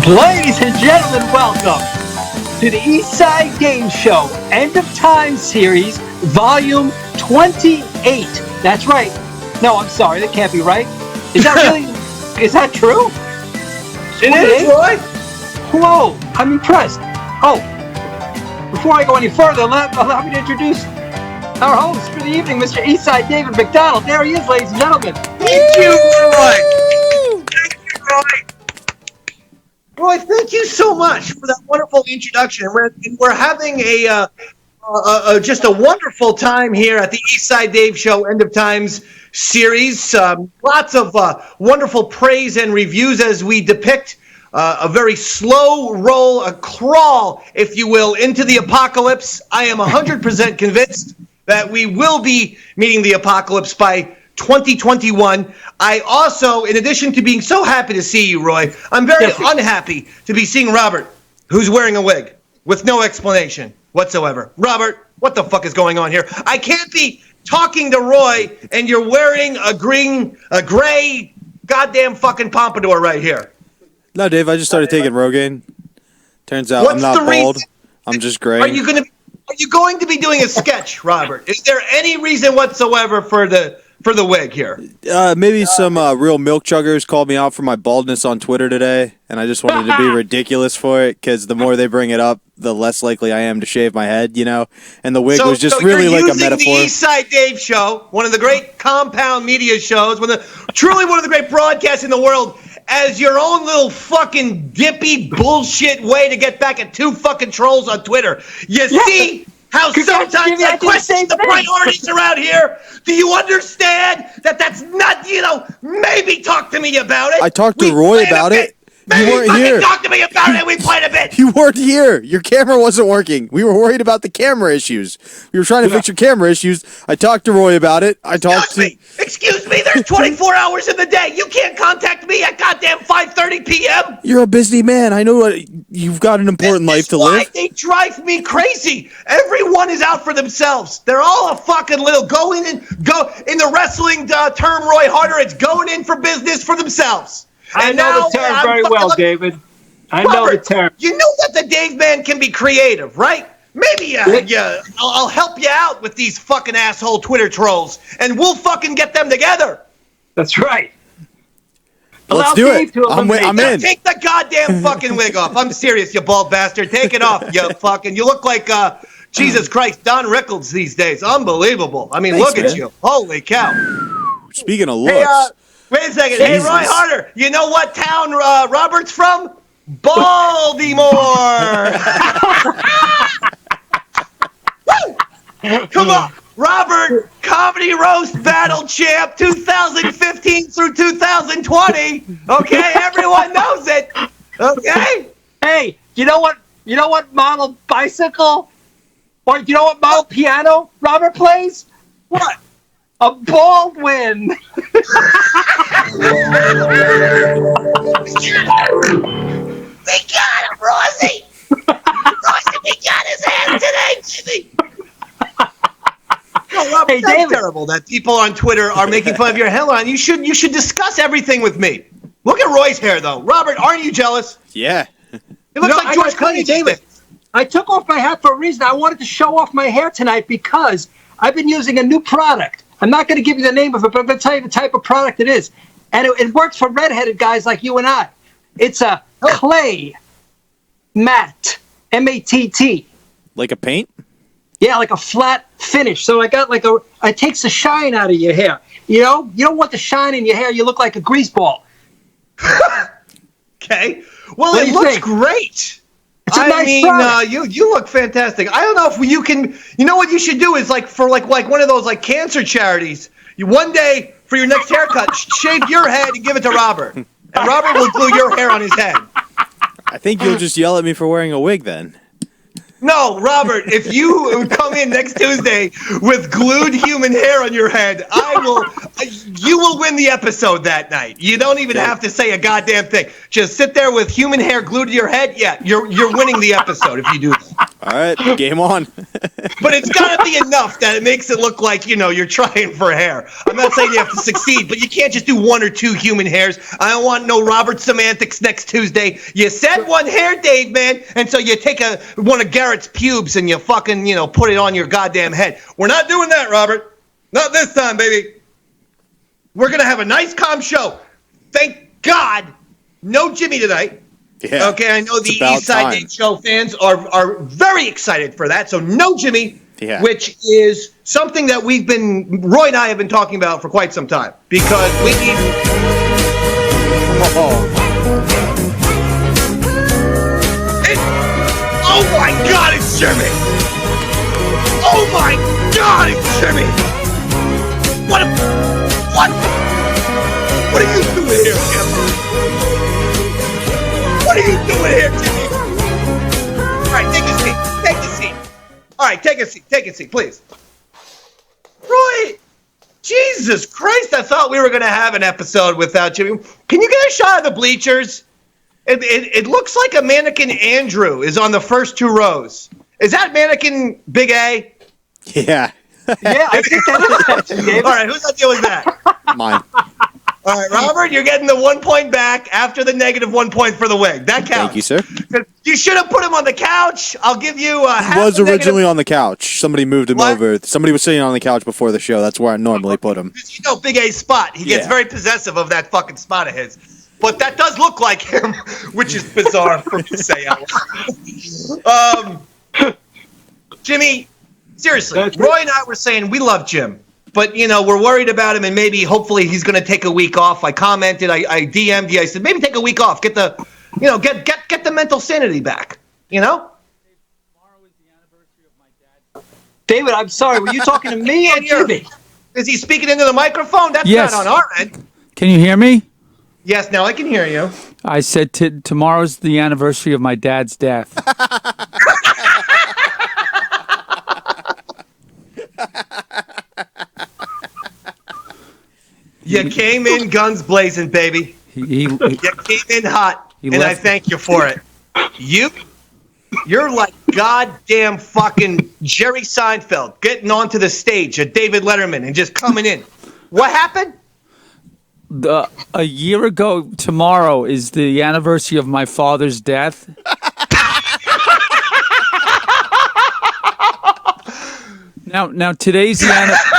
Ladies and gentlemen, welcome to the Eastside Game Show End of Time Series, Volume 28. That's right. No, I'm sorry, that can't be right. Is that really, is that true? It is, Roy. Whoa, I'm impressed. Oh, before I go any further, allow me to introduce our host for the evening, Mr. Eastside David McDonald. There he is, ladies and gentlemen. Thank you, Roy. Thank you, Roy. Roy, thank you so much for that wonderful introduction. We're having just a wonderful time here at the Eastside Dave Show End of Times series. Lots of wonderful praise and reviews as we depict a very slow roll, a crawl, if you will, into the apocalypse. I am 100% convinced that we will be meeting the apocalypse by 2021. I also, in addition to being so happy to see you, Roy, I'm very unhappy to be seeing Robert, who's wearing a wig with no explanation whatsoever. Robert, what the fuck is going on here? I can't be talking to Roy and you're wearing a gray goddamn fucking pompadour right here. No, Dave, I just started taking Rogaine. Turns out I'm not bald. I'm just gray. Are you going to be doing a sketch, Robert? Is there any reason whatsoever for the wig here? Maybe some real milk chuggers called me out for my baldness on Twitter today, and I just wanted to be ridiculous for it, because the more they bring it up, the less likely I am to shave my head, you know? And the wig was just really like a metaphor. So you're using the Eastside Dave Show, one of the great compound media shows, truly one of the great broadcasts in the world, as your own little fucking dippy bullshit way to get back at two fucking trolls on Twitter. You see how sometimes I question the priorities around here? Do you understand that that's not, maybe talk to me about it. I talked to Roy about it. You weren't here. Talk to me about it. We played a bit. You weren't here. Your camera wasn't working. We were worried about the camera issues. We were trying to fix your camera issues. I talked to Roy about it. Excuse me. There's 24 hours in the day. You can't contact me at goddamn 5:30 p.m. You're a busy man. I know you've got an important life to live. They drive me crazy. Everyone is out for themselves. They're all a fucking little go in the wrestling term, Roy Harder. It's going in for business for themselves. I know the term very well, David. I know the term. You know that the Dave Man can be creative, right? Maybe I'll help you out with these fucking asshole Twitter trolls, and we'll fucking get them together. That's right. Let's do it. I'm in. Take the goddamn fucking wig off. I'm serious, you bald bastard. Take it off, you look like Jesus Christ, Don Rickles these days. Unbelievable. I mean, Thanks, look at you. Holy cow. Speaking of looks. Hey, wait a second. Jesus. Hey, Roy Harder, you know what town Robert's from? Baltimore. Woo! Come on. Robert, Comedy Roast Battle Champ 2015 through 2020. Okay, everyone knows it. Okay? Hey, you know what model bicycle? Or you know what model piano Robert plays? What? A Baldwin. We got him, Rosie. Rosie, we got his ass today, baby. No, Robert, hey, that's David. Terrible that people on Twitter are making fun of your hairline. You should discuss everything with me. Look at Roy's hair, though. Robert, aren't you jealous? Yeah. It looks like George Clooney, David. I took off my hat for a reason. I wanted to show off my hair tonight because I've been using a new product. I'm not going to give you the name of it, but I'm going to tell you the type of product it is. And it works for redheaded guys like you and I. It's a clay matte, M-A-T-T. Like a paint? Yeah, like a flat finish. So I got it takes the shine out of your hair. You know? You don't want the shine in your hair. You look like a grease ball. Okay. Well, it looks great. I mean, you look fantastic. I don't know if you can. You know what you should do is for one of those cancer charities. You one day for your next haircut, shave your head and give it to Robert, and Robert will glue your hair on his head. I think you'll just yell at me for wearing a wig then. No, Robert, if you come in next Tuesday with glued human hair on your head, you will win the episode that night. You don't even have to say a goddamn thing. Just sit there with human hair glued to your head. Yeah, you're winning the episode if you do that. All right, game on. But it's got to be enough that it makes it look like, you're trying for hair. I'm not saying you have to succeed, but you can't just do 1 or 2 human hairs. I don't want no Robert semantics next Tuesday. You said one hair, Dave, man, and so you take one of Garrett's pubes and you fucking, put it on your goddamn head. We're not doing that, Robert. Not this time, baby. We're going to have a nice, calm show. Thank God. No Jimmy tonight. Yeah, okay, I know the East Side Date Show fans are very excited for that. So no Jimmy, which is something that Roy and I have been talking about for quite some time because we need. Oh my God, it's Jimmy! Oh my God, it's Jimmy! What are you doing here, Jimmy? What are you doing here, Jimmy? All right, take a seat. Take a seat. All right, take a seat. Take a seat, please. Roy, Jesus Christ, I thought we were going to have an episode without Jimmy. Can you get a shot of the bleachers? It looks like a mannequin Andrew is on the first 2 rows. Is that mannequin Big A? Yeah. Yeah, I think that's it. All right, whose idea was that? Mine. All right, Robert, you're getting the 1 point back after the negative 1 point for the wig. That counts. Thank you, sir. You should have put him on the couch. I'll give you half. He was originally on the couch. Somebody moved him over. Somebody was sitting on the couch before the show. That's where I normally put him. Big A's spot. He gets very possessive of that fucking spot of his. But that does look like him, which is bizarre for me to say out loud. Jimmy, seriously, Roy and I were saying we love Jim. But, we're worried about him, and maybe, hopefully, he's going to take a week off. I commented, I DM'd you. I said, maybe take a week off. Get the, get the mental sanity back, Tomorrow is the anniversary of my dad's. David, I'm sorry. Were you talking to me or Jimmy? Is he speaking into the microphone? That's Yes. not on our end. Can you hear me? Yes, now I can hear you. I said tomorrow's the anniversary of my dad's death. You came in guns blazing, baby. You came in hot, and I thank you for it. You're like goddamn fucking Jerry Seinfeld getting onto the stage at David Letterman and just coming in. What happened? A year ago tomorrow is the anniversary of my father's death. Now today's the anniversary.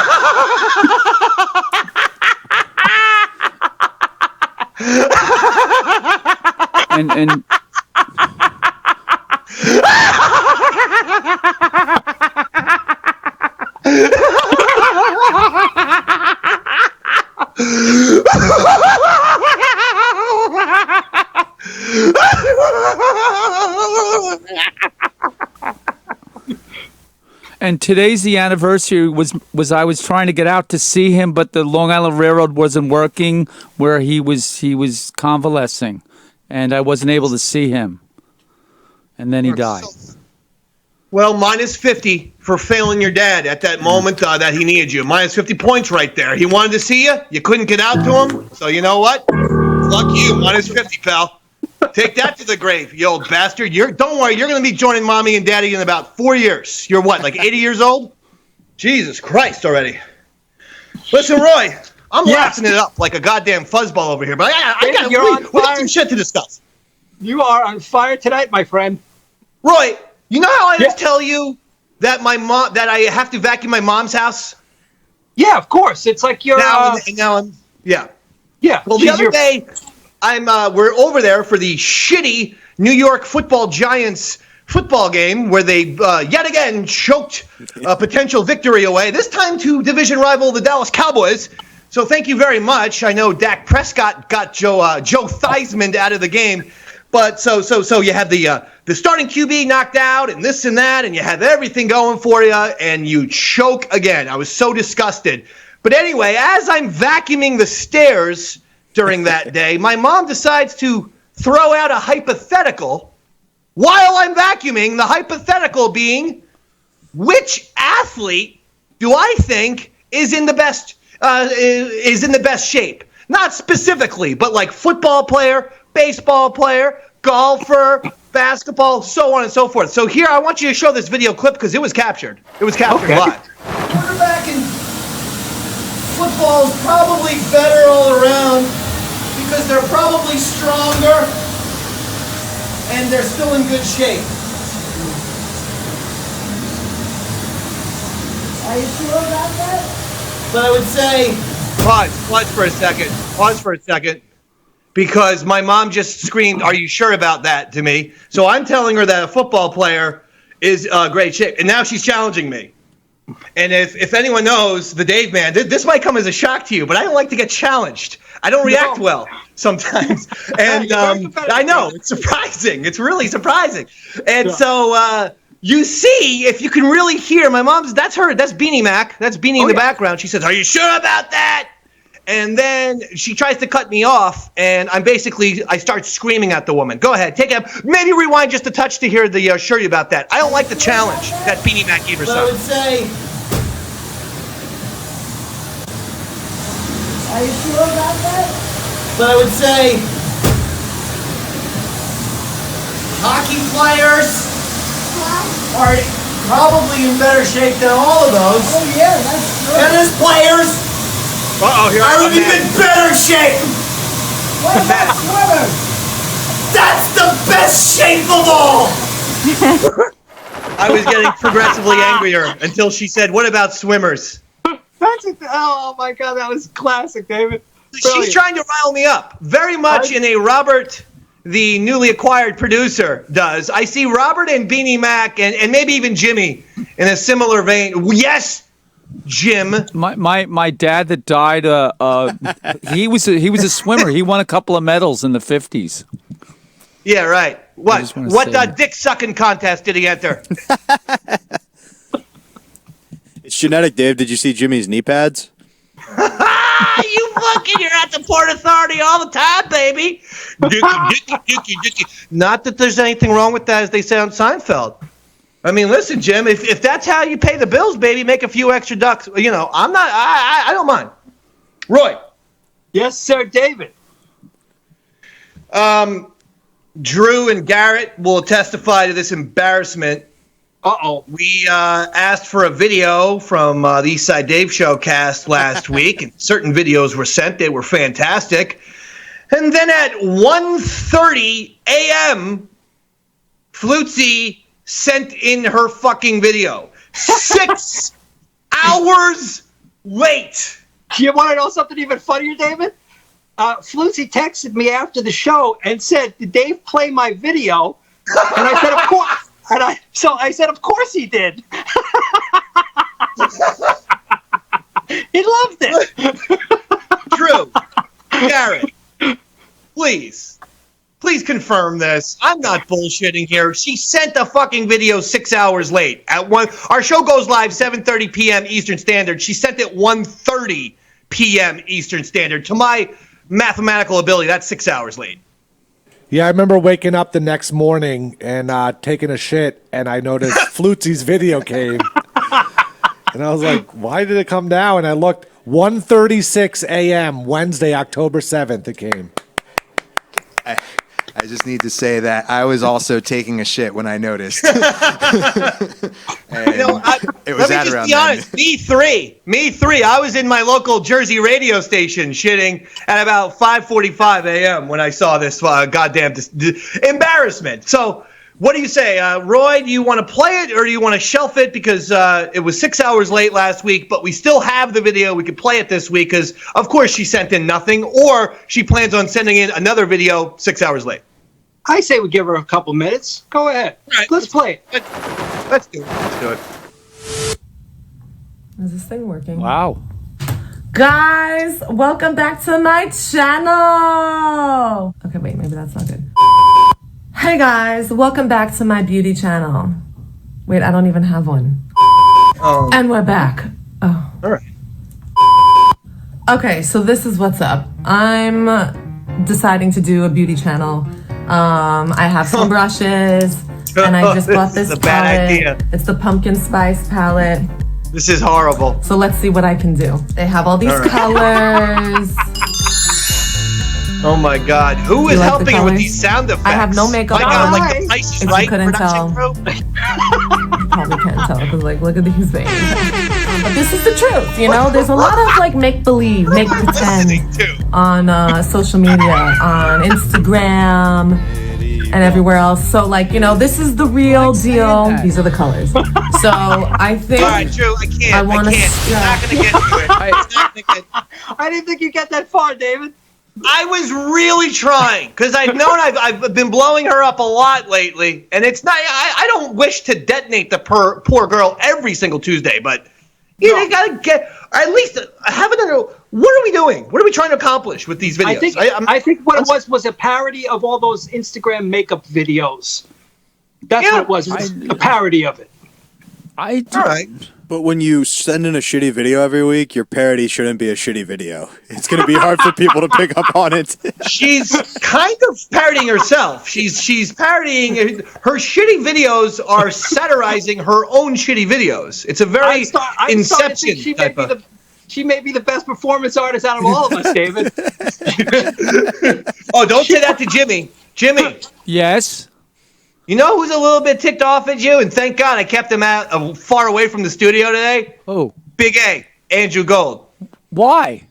and And today's the anniversary was I was trying to get out to see him, but the Long Island Railroad wasn't working where he was convalescing, and I wasn't able to see him. And then he died. Well, minus 50 for failing your dad at that moment that he needed you. Minus 50 points right there. He wanted to see you. You couldn't get out to him. So you know what? Fuck you. Minus 50, pal. Take that to the grave, you old bastard. Don't worry. You're going to be joining mommy and daddy in about 4 years. You're what, like 80 years old? Jesus Christ already. Listen, Roy, I'm laughing it up like a goddamn fuzzball over here. But we got some shit to discuss. You are on fire tonight, my friend. Roy, you know how I just tell you that that I have to vacuum my mom's house? Yeah, of course. It's like you're Well, the other day we're over there for the shitty New York Football Giants football game where they yet again choked a potential victory away. This time to division rival the Dallas Cowboys. So thank you very much. I know Dak Prescott got Joe Theismann out of the game. But so you have the starting QB knocked out and this and that, and you have everything going for you, and you choke again. I was so disgusted. But anyway, as I'm vacuuming the stairs during that day, my mom decides to throw out a hypothetical while I'm vacuuming, the hypothetical being, which athlete do I think is in the best shape? Not specifically, but like football player, baseball player, golfer, basketball, so on and so forth. So here, I want you to show this video clip because it was captured. It was captured live. Quarterback in football is probably better all around because they're probably stronger and they're still in good shape. Are you sure about that? But I would say, pause for a second, because my mom just screamed, "Are you sure about that?" to me. So I'm telling her that a football player is great shape, and now she's challenging me. And if anyone knows the Dave Man, this might come as a shock to you, but I don't like to get challenged. I don't react well sometimes, and I know it's surprising. It's really surprising, and so. You see, if you can really hear, my mom's, that's Beanie Mac. That's Beanie in the background. She says, "Are you sure about that?" And then she tries to cut me off, and I start screaming at the woman. Go ahead, maybe rewind just a touch to hear the sure you about that. I don't like the challenge that Beanie Mac gave herself. But I would say, Are you sure about that? But I would say, hockey players are probably in better shape than all of those. Oh yeah, that's true. Tennis players are in even better shape. What about swimmers? That's the best shape of all. I was getting progressively angrier until she said, "What about swimmers?" Oh my God, that was classic, David. Brilliant. She's trying to rile me up, very much in a Robert, the newly acquired producer, does. I see Robert and Beanie Mac and maybe even Jimmy in a similar vein. Yes, Jim. My dad that died, he was a swimmer. He won a couple of medals in the 50s. Yeah, right. What dick sucking contest did he enter? It's genetic, Dave. Did you see Jimmy's knee pads? You're at the Port Authority all the time, baby. Dicky. Not that there's anything wrong with that, as they say on Seinfeld. I mean, listen, Jim, if that's how you pay the bills, baby, make a few extra ducks. You know, I don't mind. Roy. Yes, sir, David. Drew and Garrett will testify to this embarrassment. We asked for a video from the Eastside Dave Show cast last week, and certain videos were sent. They were fantastic. And then at 1:30 a.m., Flutzy sent in her fucking video. 6 hours late. You want to know something even funnier, David? Flutzy texted me after the show and said, "Did Dave play my video?" And I said, "Of course." And I said, "Of course he did." He loved it. Drew, Garrett, please confirm this. I'm not bullshitting here. She sent the fucking video 6 hours late. Our show goes live 7:30 p.m. Eastern Standard. She sent it 1:30 p.m. Eastern Standard. To my mathematical ability, that's 6 hours late. Yeah, I remember waking up the next morning and taking a shit, and I noticed Flutzy's video came. And I was like, why did it come now? And I looked, 1:36 a.m., Wednesday, October 7th, it came. I just need to say that I was also taking a shit when I noticed. It was let me just be honest. Me three. I was in my local Jersey radio station shitting at about 5:45 a.m. when I saw this goddamn embarrassment. So, what do you say, Roy? Do you want to play it or do you want to shelf it because it was 6 hours late last week, but we still have the video. We could play it this week because, of course, she sent in nothing, or she plans on sending in another video 6 hours late. I say we give her a couple minutes. Go ahead. Right, let's play it. Let's do it. Is this thing working? Wow. Guys, welcome back to my channel. Okay, wait, maybe that's not good. Hey guys, welcome back to my beauty channel. Wait, I don't even have one. Oh. And we're back. Oh. All right. Okay, so this is what's up. I'm deciding to do a beauty channel. I have some brushes, and I just bought this is a bad palette. idea. It's the pumpkin spice palette. This is horrible. So let's see what I can do. They have all these colors. Oh my God! Who is like the helping her with colors? these sound effects? I have no makeup My God, on. like the Price is If you Right couldn't production tell. crew. You probably can't tell because, like, look at these veins. But this is the truth, you know? There's a lot of, like, make-believe, make-pretend Listening to. on social media, on Instagram, and everywhere else. So, like, you know, this is the real deal. These are the colors. So, I think... All right, Drew, I can't. I wanna It's not going to get to it. It's not gonna get. I didn't think you'd get that far, David. I was really trying because I've known I've been blowing her up a lot lately, and it's not. I don't wish to detonate the poor girl every single Tuesday, but you know, you gotta get at least have another. What are we doing? What are we trying to accomplish with these videos? I think what it was a parody of all those Instagram makeup videos. That's what it was. It was a parody of it. All right. But when you send in a shitty video every week, your parody shouldn't be a shitty video. It's going to be hard for people to pick up on it. She's kind of parodying herself. She's parodying her shitty videos are satirizing her own shitty videos. It's a very Inception type of. She may be the best performance artist out of all of us, David. Oh, don't say that to Jimmy. Jimmy. Yes. You know who's a little bit ticked off at you? And thank God I kept him out far away from the studio today. Oh. Big A, Andrew Gold. Why?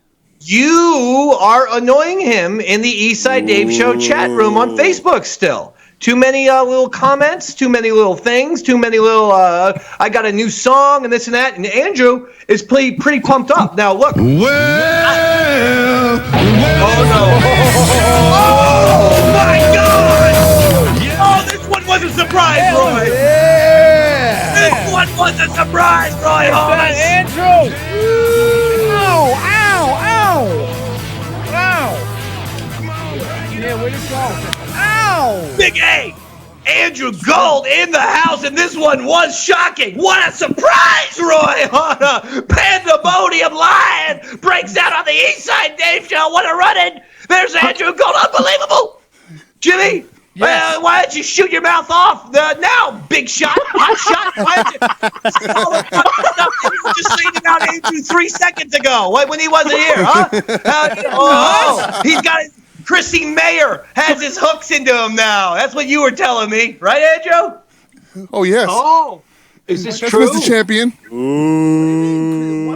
You are annoying him in the Eastside Dave Show chat room on Facebook still. Too many little comments, too many little things, too many little, I got a new song and this and that. And Andrew is pretty pumped up. Now, look. Oh, no. Oh, my God. Oh, this one was a surprise, Roy. Yeah. This one was a surprise, Roy. Andrew. Ow, ow, ow. Ow. Yeah, where'd it go? Ow! Big A, Andrew Gold in the house, and this one was shocking. What a surprise, Roy! On a pandemonium lion breaks out on the Eastside Dave Show. What a run-in! There's Andrew Gold, unbelievable. Jimmy, yes. Why don't you shoot your mouth off now? Big shot, hot shot. Why don't you just saying about Andrew 3 seconds ago when he wasn't here, huh? He's got his. Chrissy Mayer has his hooks into him now. That's what you were telling me, right, Andrew? Oh yes. Oh, is this That's true? Mr. Champion.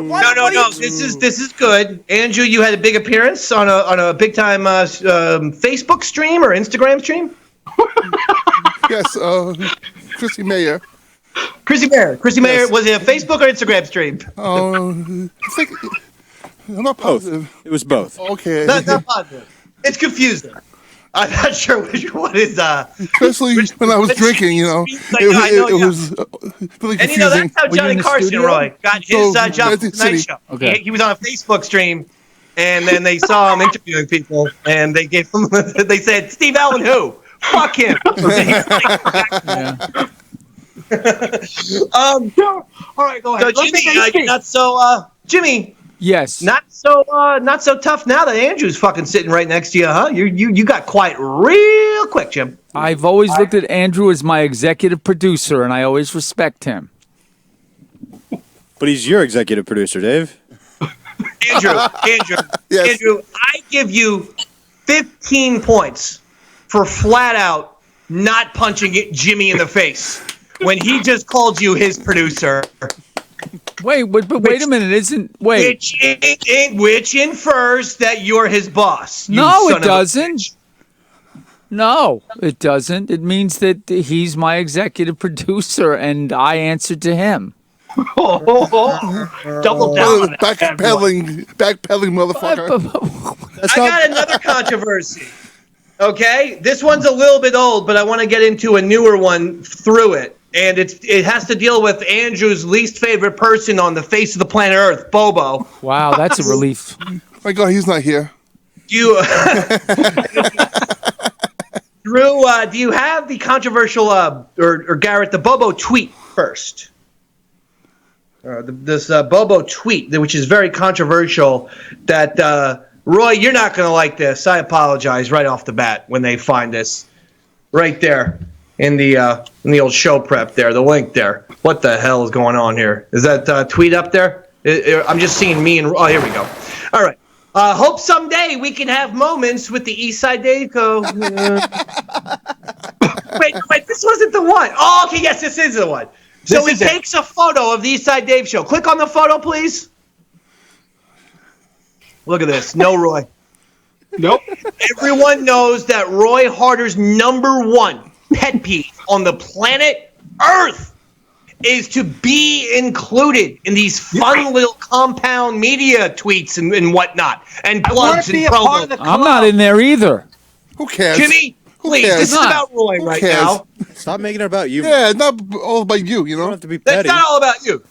No. This is good. Andrew, you had a big appearance on a big time Facebook stream or Instagram stream. Yes, Chrissy Mayer. Chrissy Mayer. Was it a Facebook or Instagram stream? I think I'm not positive. It was both. Okay. Not positive. It's confusing. I'm not sure which one is. Especially when I was drinking, you know, it was really confusing. And you know that's how Johnny Carson, Roy, got his job at the Tonight Show. Okay. He was on a Facebook stream, and then they saw him interviewing people, and they gave him. They said, "Steve Allen, who? Fuck him." All right, go ahead. So Jimmy, Jimmy. Yes. Not so tough now that Andrew's fucking sitting right next to you, huh? You got quiet real quick, Jim. I've always looked at Andrew as my executive producer, and I always respect him. But he's your executive producer, Dave. Andrew, Yes. Andrew, I give you 15 points for flat out not punching Jimmy in the face when he just called you his producer. Wait, but wait a minute, Which infers that you're his boss. No, it doesn't. No, it doesn't. It means that he's my executive producer, and I answer to him. Double down on that. Backpedaling, motherfucker. I got another controversy. Okay, this one's a little bit old, but I want to get into a newer one through it. And it has to deal with Andrew's least favorite person on the face of the planet Earth, Bobo. Wow, that's a relief. My God, he's not here. Drew, do you have the controversial, or Garrett, the Bobo tweet first? This Bobo tweet, which is very controversial, that, Roy, you're not going to like this. I apologize right off the bat when they find this. right there in the old show prep there, the link there. What the hell is going on here? Is that tweet up there? I'm just seeing me and oh, here we go. All right. Hope someday we can have moments with the Eastside Dave Co. wait, this wasn't the one. Oh, okay, yes, this is the one. So he takes a photo of the Eastside Dave Show. Click on the photo, please. Look at this. No Roy. Nope. Everyone knows that Roy Harder's #1 pet peeve on the planet Earth is to be included in these fun little compound media tweets and whatnot, and plugs and promos. I'm not in there either. Who cares? Jimmy, please, this is about Roy right now. Stop making it about you. Yeah, it's not all about you, you know? You don't have to be petty. That's not all about you.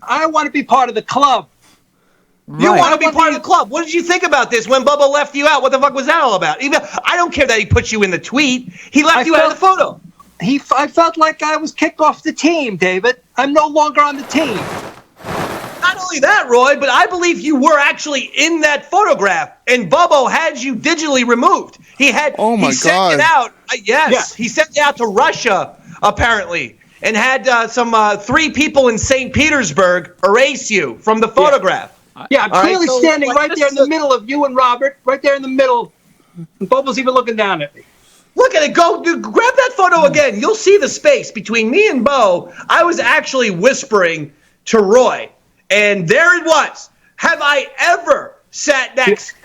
I want to be part of the club. You want to be part of the club. What did you think about this when Bobo left you out? What the fuck was that all about? Even I don't care that he put you in the tweet. He left you out of the photo. I felt like I was kicked off the team, David. I'm no longer on the team. Not only that, Roy, but I believe you were actually in that photograph, and Bobo had you digitally removed. He had. Oh my he sent it out. Yes, he sent it out to Russia apparently, and had some 3 people in St. Petersburg erase you from the photograph. Yeah, I'm clearly standing right there in the middle of you and Robert, right there in the middle. And Bobo's even looking down at me. Look at it. Go, dude, grab that photo again. You'll see the space between me and Bo. I was actually whispering to Roy, and there it was. Have I ever sat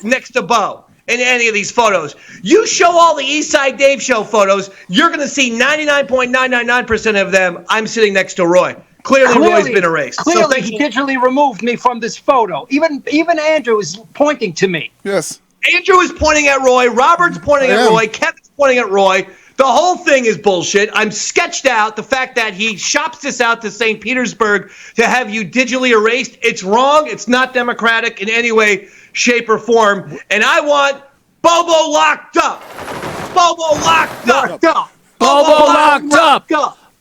next to Bo in any of these photos? You show all the Eastside Dave Show photos, you're going to see 99.999% of them. I'm sitting next to Roy. Clearly Roy's been erased. Clearly, he digitally removed me from this photo. Even Andrew is pointing to me. Yes. Andrew is pointing at Roy. Robert's pointing at Roy. Kevin's pointing at Roy. The whole thing is bullshit. I'm sketched out. The fact that he shops this out to St. Petersburg to have you digitally erased, it's wrong. It's not democratic in any way, shape, or form. And I want Bobo locked up. Bobo locked up. Bobo locked up.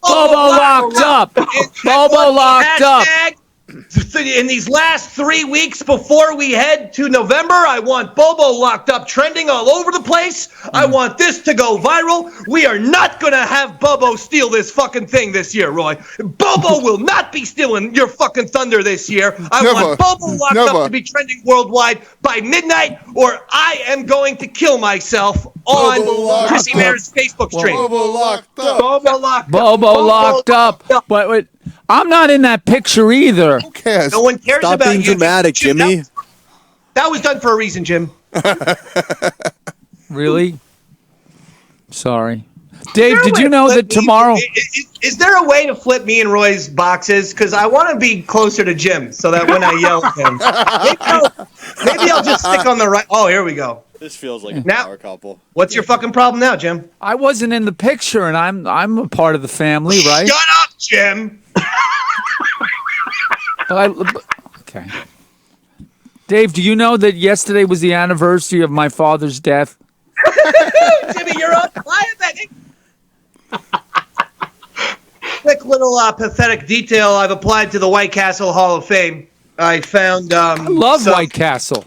Bobo locked up. Bobo locked up. In these last 3 weeks before we head to November, I want Bobo locked up, trending all over the place. I want this to go viral. We are not going to have Bobo steal this fucking thing this year, Roy. Bobo will not be stealing your fucking thunder this year. I want Bobo locked up to be trending worldwide by midnight, or I am going to kill myself on Chrissy Mayor's Facebook stream. Bobo locked up. Bobo locked up. Bobo locked up. But I'm not in that picture either. Who cares? No one cares Stop about being you. dramatic, Jimmy. That was done for a reason, Jim. Really? Sorry. Dave, did you know that tomorrow... Is there a way to flip me and Roy's boxes? Because I want to be closer to Jim so that when I yell at him, maybe I'll just stick on the right... Oh, here we go. This feels like a power couple. What's your fucking problem now, Jim? I wasn't in the picture, and I'm a part of the family, right? Shut up, Jim! Okay. Dave, do you know that yesterday was the anniversary of my father's death? Jimmy, you're on fire, baby! Quick little pathetic detail. I've applied to the White Castle Hall of Fame. I found... I love White Castle.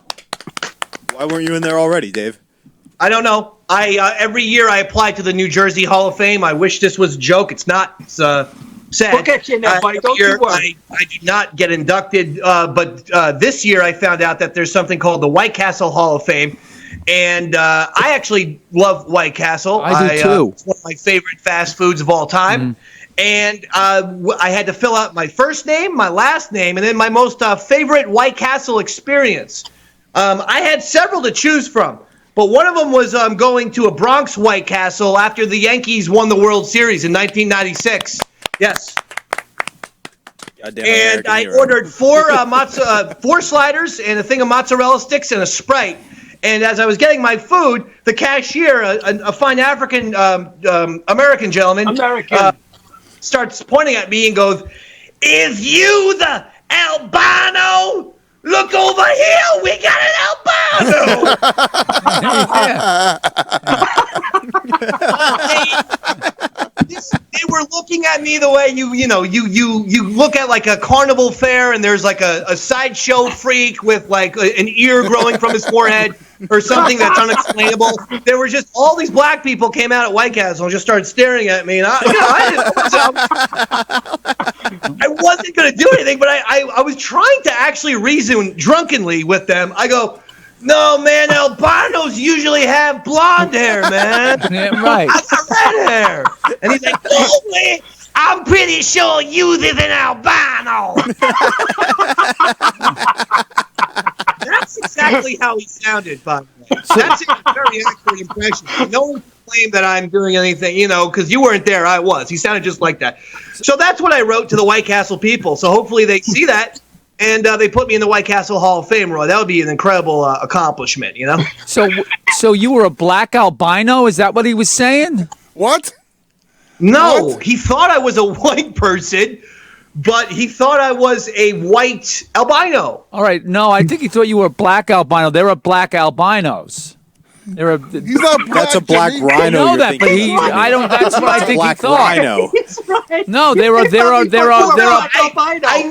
Why weren't you in there already, Dave? I don't know. Every year I apply to the New Jersey Hall of Fame. I wish this was a joke. It's not. It's sad. We'll get you in there, buddy. Don't you worry. I do not get inducted, but this year I found out that there's something called the White Castle Hall of Fame. And I actually love White Castle. I do too. It's one of my favorite fast foods of all time. And I had to fill out my first name, my last name, and then my most favorite White Castle experience. I had several to choose from, but one of them was going to a Bronx White Castle after the Yankees won the World Series in 1996. Yes. And I ordered four sliders and a thing of mozzarella sticks and a Sprite. And as I was getting my food, the cashier, a fine African American gentleman, starts pointing at me and goes, "Is you the albino? Look over here, we got an albino." They were looking at me the way you look at like a carnival fair and there's like a sideshow freak with like an ear growing from his forehead. or something that's unexplainable. There were just all these black people came out at White Castle and just started staring at me, and I wasn't going to do anything, but I was trying to actually reason drunkenly with them. I go, no, man, albinos usually have blonde hair, man. Yeah, right. I got red hair. And he's like, no, man, I'm pretty sure you is an albino. That's exactly how he sounded, by the way. That's a very accurate impression. No one can claim that I'm doing anything, because you weren't there. I was. He sounded just like that. So that's what I wrote to the White Castle people. So hopefully they see that, and they put me in the White Castle Hall of Fame, Roy. That would be an incredible accomplishment, So you were a black albino? Is that what he was saying? What? No, What? he thought I was a white person, but he thought I was a white albino. All right. No, I think he thought you were a black albino. There are black albinos. He's not black. That's a black Jimmy. rhino. I know you're that, but thinking. I don't. That's what I think he Black thought. rhino. He's right. No, there are. I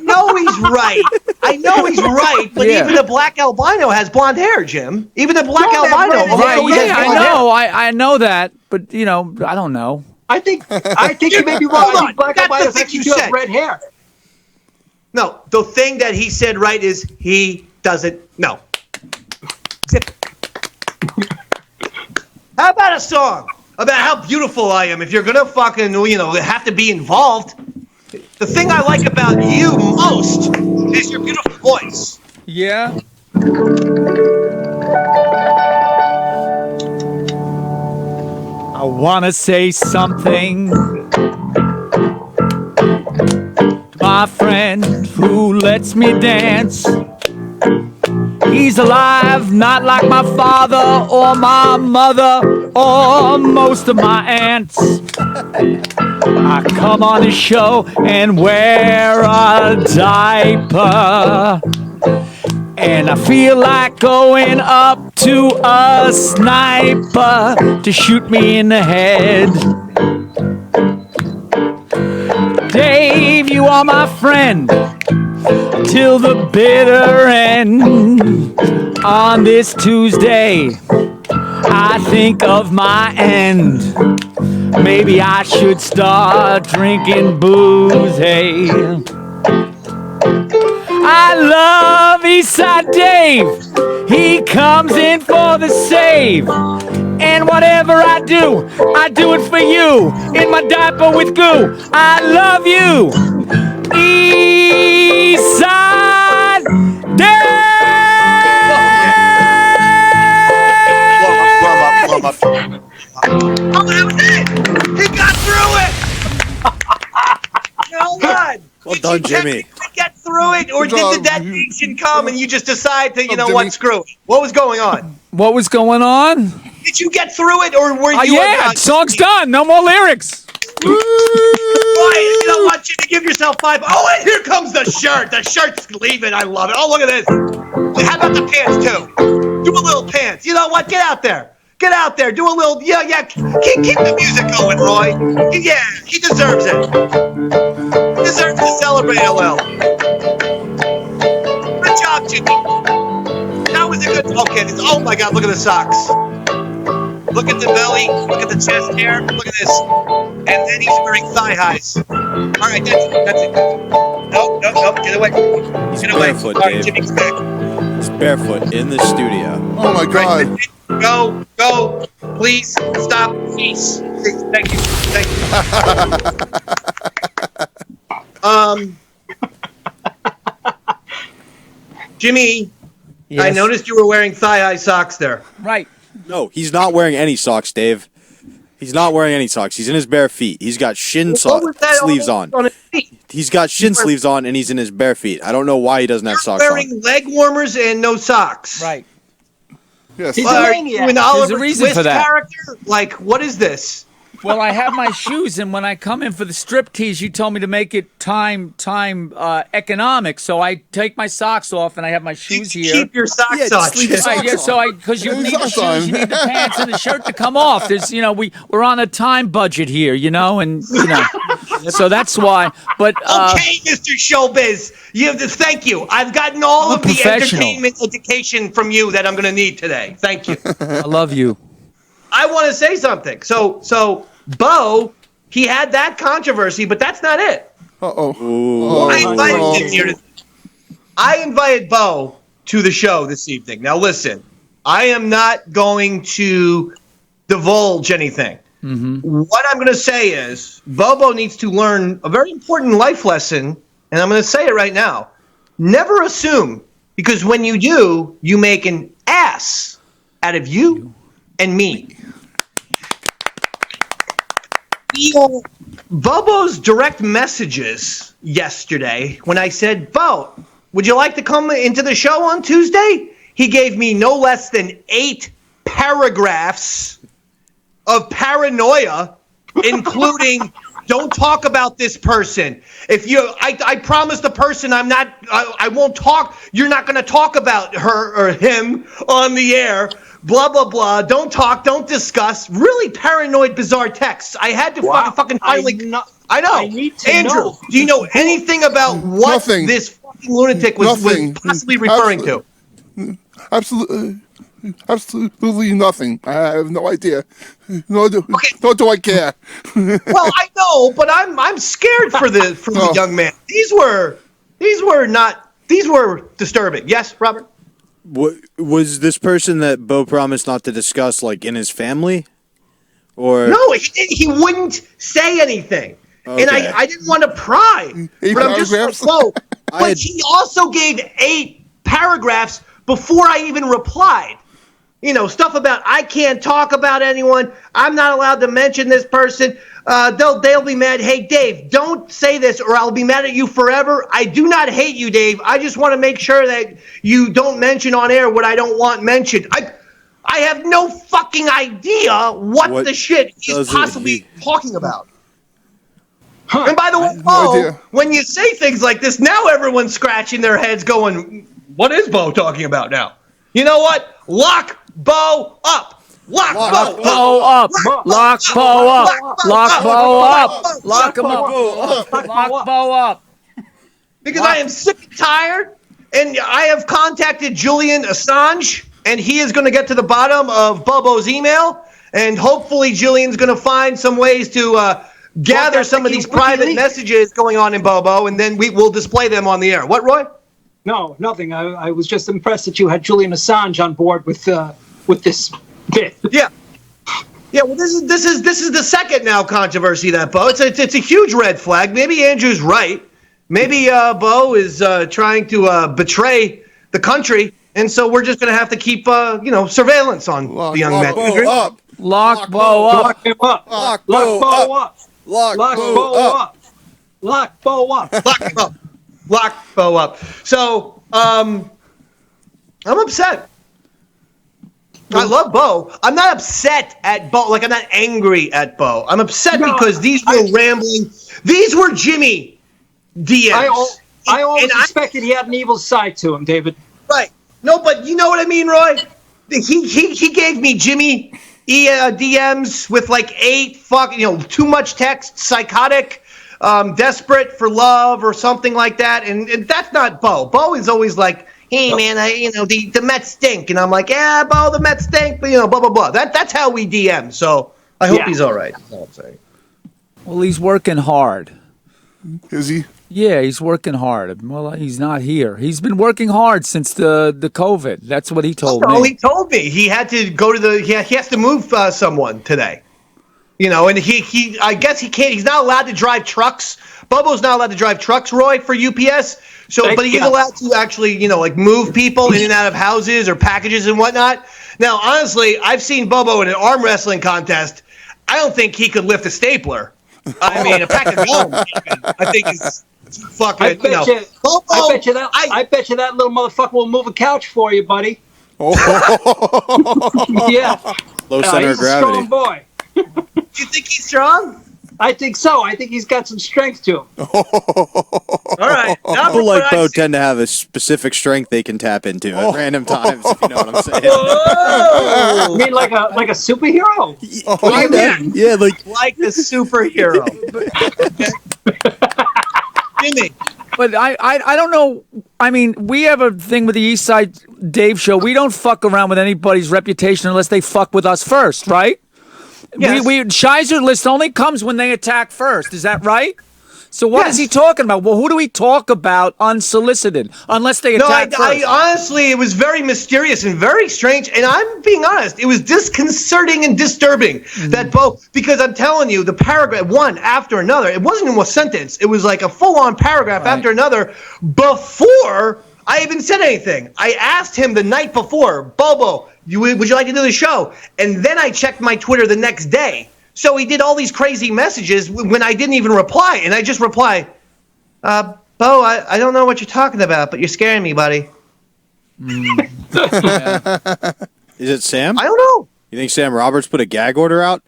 know he's right. I know he's right, but Yeah. even a black albino has blonde hair, Jim. Even a black No, albino. that- Right? Oh, Yeah, yes, I blonde hair. know. I know that, but I don't know. I think you may be wrong. Hold I on. think black That's the albinos thing actually you do have said. red hair. No, the thing that he said right is he doesn't know. How about a song about how beautiful I am? If you're gonna fucking, have to be involved. The thing I like about you most is your beautiful voice. Yeah. I wanna say something to my friend who lets me dance. He's alive, not like my father or my mother or most of my aunts. I come on his show and wear a diaper. And I feel like going up to a sniper to shoot me in the head. Dave, you are my friend till the bitter end. On this Tuesday, I think of my end. Maybe I should start drinking booze, hey. I love Eastside Dave. He comes in for the save. And whatever I do it for you. In my diaper with goo. I love you. Eastside Dave. Oh, that was it! He got through it! Hold on. Well Did done, you Jimmy. technically get through it, or Good did job. the detonation come and you just decide to, Jimmy. screw it? What was going on? What was going on? Did you get through it, or were you? Yeah, song's done. No more lyrics. Ryan, you don't want you to give yourself 5. Oh, and here comes the shirt. The shirt's leaving. I love it. Oh, look at this. How about the pants too? Do a little pants. You know what? Get out there. Get out there. Do a little. Yeah. Keep the music going, Roy. Yeah, he deserves it. He deserves to celebrate a little. Good job, Jimmy. That was a good. Okay. Oh my God! Look at the socks. Look at the belly. Look at the chest hair. Look at this. And then he's wearing thigh highs. All right, that's it. No, get away. He's Get away. barefoot, All right, Dave. Jimmy's back. He's barefoot in the studio. Oh my God. Go. Please stop. Please. Thank you. Jimmy, I Yes. noticed you were wearing thigh-high socks there. Right. No, he's not wearing any socks, Dave. He's not wearing any socks. He's in his bare feet. He's got shin What was that sleeves on. his feet? He's got shin sleeves on, and he's in his bare feet. I don't know why he doesn't have socks Wearing on. leg warmers and no socks. Right. Yes. He's a Are maniac. you an There's Oliver a reason Twist for that. character? Like, what is this? Well, I have my shoes, and when I come in for the striptease, you told me to make it time economic. So I take my socks off, and I have my shoes here. Keep your socks Yeah, on. just leave your Jim. socks Right, yeah, so because you Leave need your the socks on. shoes, you need the pants and the shirt to come off. There's, we're on a time budget here, and So that's why. But Okay, Mr. Showbiz. You have to thank you. I've gotten all I'm of the professional. entertainment education from you that I'm going to need today. Thank you. I love you. I want to say something. So Bo, he had that controversy, but that's not it. I invited Bo to the show this evening. Now listen, I am not going to divulge anything. What I'm going to say is Bobo needs to learn a very important life lesson, and I'm going to say it right now. Never assume, because when you do, you make an ass out of you and me. Bobo's direct messages yesterday, when I said, Bo, would you like to come into the show on Tuesday? He gave me no less than 8 paragraphs of paranoia, including don't talk about this person. If I promise the person I won't talk. You're not going to talk about her or him on the air. Blah, blah, blah. Don't talk. Don't discuss. Really paranoid, bizarre texts. I had to fucking finally. I know. I need to Andrew, know. do you know anything about what Nothing. this fucking lunatic was possibly referring to? Absolutely nothing. I have no idea. Nor do I care. Well, I know, but I'm scared for the young man. These were disturbing. Yes, Robert? What was this person that Bo promised not to discuss, like in his family, or no? He wouldn't say anything, and I didn't want to pry. But I'm just like, whoa. But he also gave 8 paragraphs before I even replied. Stuff about I can't talk about anyone. I'm not allowed to mention this person. They'll be mad. Hey, Dave, don't say this or I'll be mad at you forever. I do not hate you, Dave. I just want to make sure that you don't mention on air what I don't want mentioned. I have no fucking idea what the shit he's possibly talking about. And by the way, when you say things like this, now everyone's scratching their heads going, what is Bo talking about now? You know what? Lock Bo up. Lock Bo up. Lock Bo up. Lock Bo up. Lock him up. Lock Bo up. Because I am sick and tired, and I have contacted Julian Assange, and he is going to get to the bottom of Bobo's email, and hopefully Julian's going to find some ways to gather some of these private messages going on in Bobo, and then we will display them on the air. What, Roy? No, nothing. I was just impressed that you had Julian Assange on board with this bit. Yeah. Well, this is the second now controversy that Bo. It's a huge red flag. Maybe Andrew's right. Maybe Bo is trying to betray the country, and so we're just going to have to keep surveillance on the young man. Lock Bo up. Lock him up. Lock Bo up. Lock Bo up. Lock Bo up. Lock him up. Lock Bo up. So, I'm upset. I love Bo. I'm not upset at Bo. Like, I'm not angry at Bo. I'm upset because these were rambling. These were Jimmy DMs. I always suspected he had an evil side to him, David. Right. No, but you know what I mean, Roy? He gave me Jimmy DMs with like 8 too much text, psychotic, desperate for love or something like that, and that's not Bo. Bo is always like, hey man, the Mets stink, and I'm like, yeah, Bo, the Mets stink, but blah blah blah. That's how we DM. So I hope he's all right. That's all I'm saying. Well, he's working hard. Is he? Yeah, he's working hard. Well, he's not here. He's been working hard since the COVID. That's what he told me. He told me he had to go to he has to move someone today. And he I guess he can't. He's not allowed to drive trucks. Bobo's not allowed to drive trucks, Roy, for UPS. So, but he is allowed to actually, move people in and out of houses or packages and whatnot. Now, honestly, I've seen Bobo in an arm wrestling contest. I don't think he could lift a stapler. I mean, a pack of gum. I think it's fucking. I bet you that little motherfucker will move a couch for you, buddy. Oh. Yeah. Low center of he's gravity. A strong boy. You think he's strong? I think so. I think he's got some strength to him. All right. Now People from like what I Bo see- tend to have a specific strength they can tap into at random times, if you know what I'm saying. Whoa! You mean like a superhero? What do you mean? Yeah, like Like a superhero. Jimmy. But I don't know. I mean, we have a thing with the East Side Dave show. We don't fuck around with anybody's reputation unless they fuck with us first, right? Yes. We Shizer list only comes when they attack first. Is that right? So what is Yes. he talking about? Well, who do we talk about unsolicited unless they No, attack I first? honestly, it was very mysterious and very strange. And I'm being honest, it was disconcerting and disturbing that both, because I'm telling you, the paragraph, one after another, it wasn't even a sentence. It was like a full-on paragraph after another before I even said anything. I asked him the night before, Bobo, would you like to do the show? And then I checked my Twitter the next day. So he did all these crazy messages when I didn't even reply. And I just reply, Bo, I don't know what you're talking about, but you're scaring me, buddy. is it Sam? I don't know. You think Sam Roberts put a gag order out?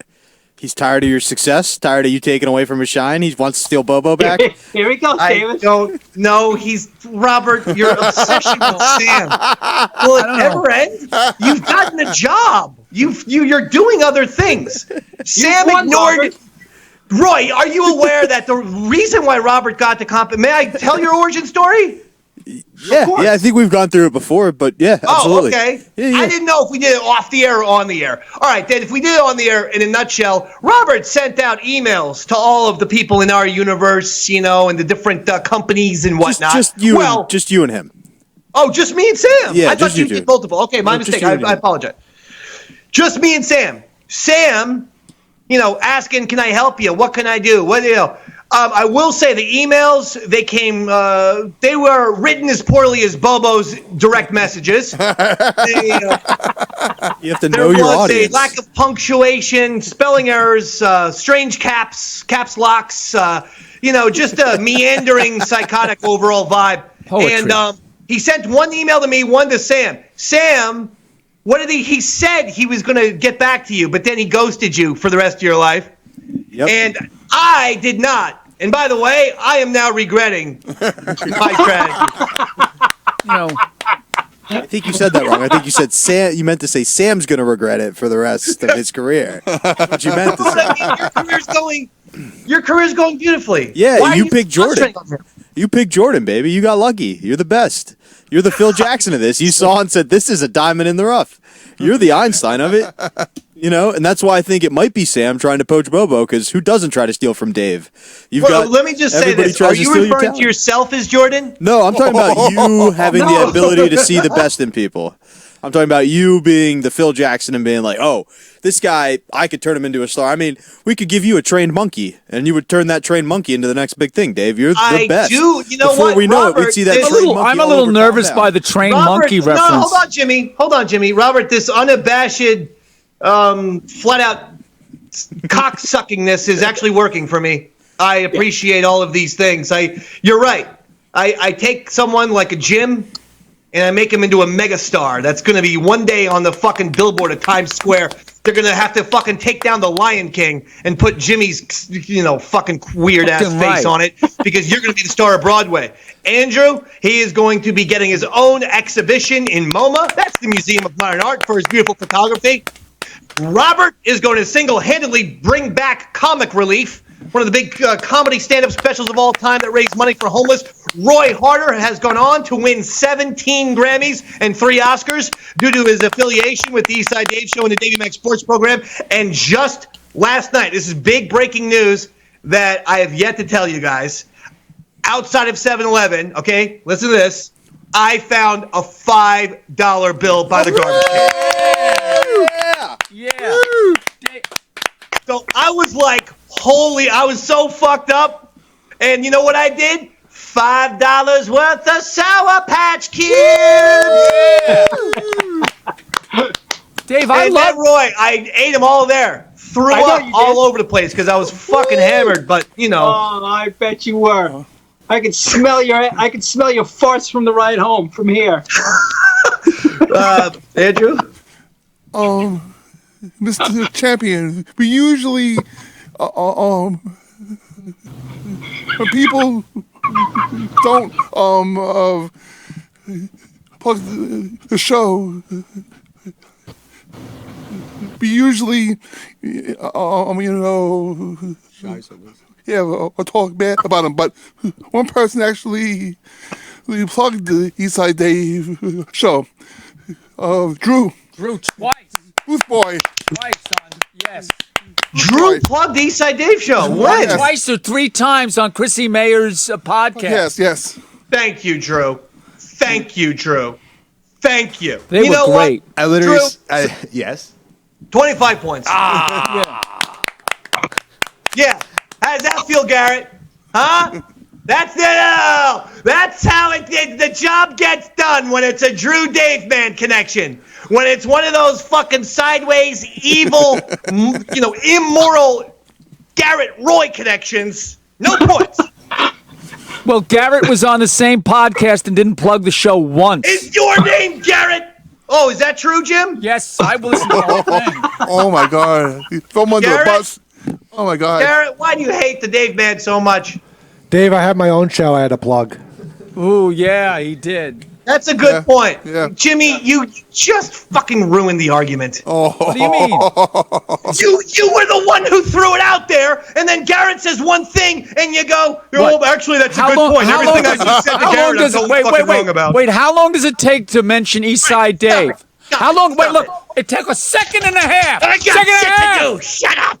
He's tired of your success, tired of you taking away from his shine. He wants to steal Bobo back. Here he goes, I David. don't know. He's Robert. Your obsession with Sam. Will it ever end? You've gotten a job. You're doing other things. Sam won, ignored. Robert. Roy, are you aware that the reason why Robert got the comp? May I tell your origin story? Yeah, I think we've gone through it before, but yeah, absolutely. Oh, okay. Yeah. I didn't know if we did it off the air or on the air. All right, then if we did it on the air, in a nutshell, Robert sent out emails to all of the people in our universe, and the different companies and whatnot. Just you and him. Oh, just me and Sam. Yeah, I thought just you you two. did multiple. Okay, my No, just mistake. you and I him. apologize. Just me and Sam. Sam, asking, can I help you? What can I do? I will say the emails, they were written as poorly as Bobo's direct messages. You have to There know was your audience. a lack of punctuation, spelling errors, strange caps locks, just a meandering, psychotic overall vibe. Poetry. And he sent one email to me, one to Sam. Sam, what did he said he was going to get back to you, but then he ghosted you for the rest of your life. Yep. And I did not. And by the way, I am now regretting my strategy. I think you said that wrong. I think you said Sam. You meant to say Sam's going to regret it for the rest of his career. What you meant to say. Your career's going beautifully. Yeah, Why are you picked Jordan. concentrating on him? You picked Jordan, baby. You got lucky. You're the best. You're the Phil Jackson of this. You saw and said, this is a diamond in the rough. You're the Einstein of it. And that's why I think it might be Sam trying to poach Bobo, because who doesn't try to steal from Dave? Let me just say everybody this. tries Are to you steal your referring to talent. yourself as Jordan? No, I'm talking about you having the ability to see the best in people. I'm talking about you being the Phil Jackson and being like, oh, this guy, I could turn him into a star. I mean, we could give you a trained monkey, and you would turn that trained monkey into the next big thing, Dave. You're the best. do. You know Before what, we know Robert, it, we'd see that this- trained monkey I'm a all little over nervous Calm by Down. the trained Robert, monkey reference. No, hold on, Jimmy. Robert, this unabashed, flat out cock suckingness is actually working for me. I appreciate all of these things. You're right. I take someone like a Jim and I make him into a megastar. That's going to be one day on the fucking billboard at Times Square. They're going to have to fucking take down the Lion King and put Jimmy's, fucking weird ass Fucking face right. on it, because you're going to be the star of Broadway. Andrew, he is going to be getting his own exhibition in MoMA. That's the Museum of Modern Art, for his beautiful photography. Robert is going to single-handedly bring back Comic Relief, one of the big comedy stand-up specials of all time that raised money for homeless. Roy Harder has gone on to win 17 Grammys and 3 Oscars due to his affiliation with the East Side Dave Show and the Davey Max Sports Program. And just last night, this is big breaking news that I have yet to tell you guys. Outside of 7-Eleven, okay, listen to this. I found a $5 bill by the garbage can. Yeah. So I was like, I was so fucked up. And you know what I did? $5 worth of Sour Patch Kids. Dave, And then, Roy, I ate them all there. Threw I know up you all did. over the place because I was fucking hammered. But, Oh, I bet you were. I could smell your farts from the ride home from here. Andrew? Mr. Champion, we usually when people don't plug the show, we usually I'll talk bad about them, but one person actually plugged the Eastside Dave show. Drew twice. Booth Boy. Twice, son. Yes. Drew plugged the Eastside Dave show. What? Yes. Twice or 3 times on Chrissy Mayer's podcast. Yes. Thank you, Drew. Thank you, Drew. Thank you. They you were know great. What? I literally. Drew, Yes. 25 points. Yeah. How does that feel, Garrett? Huh? That's how the job gets done when it's a Drew Dave man connection. When it's one of those fucking sideways, evil, immoral Garrett Roy connections. No points. Well, Garrett was on the same podcast and didn't plug the show once. Is your name Garrett? Oh, is that true, Jim? Yes, I will listen to the whole thing. Oh my God! Throw him under the bus. Oh my God! Garrett, why do you hate the Dave man so much? Dave, I have my own show I had to plug. Ooh, yeah, he did. That's a good point. Yeah. Jimmy, you just fucking ruined the argument. What do you mean? You were the one who threw it out there, and then Garrett says one thing, and you go, "Oh, actually, that's a good point. Everything I just said to Garrett, I'm totally fucking wrong about." Wait, how long does it take to mention Eastside Dave? How long? Wait, look, it took a second and a half. I got shit to do. Shut up.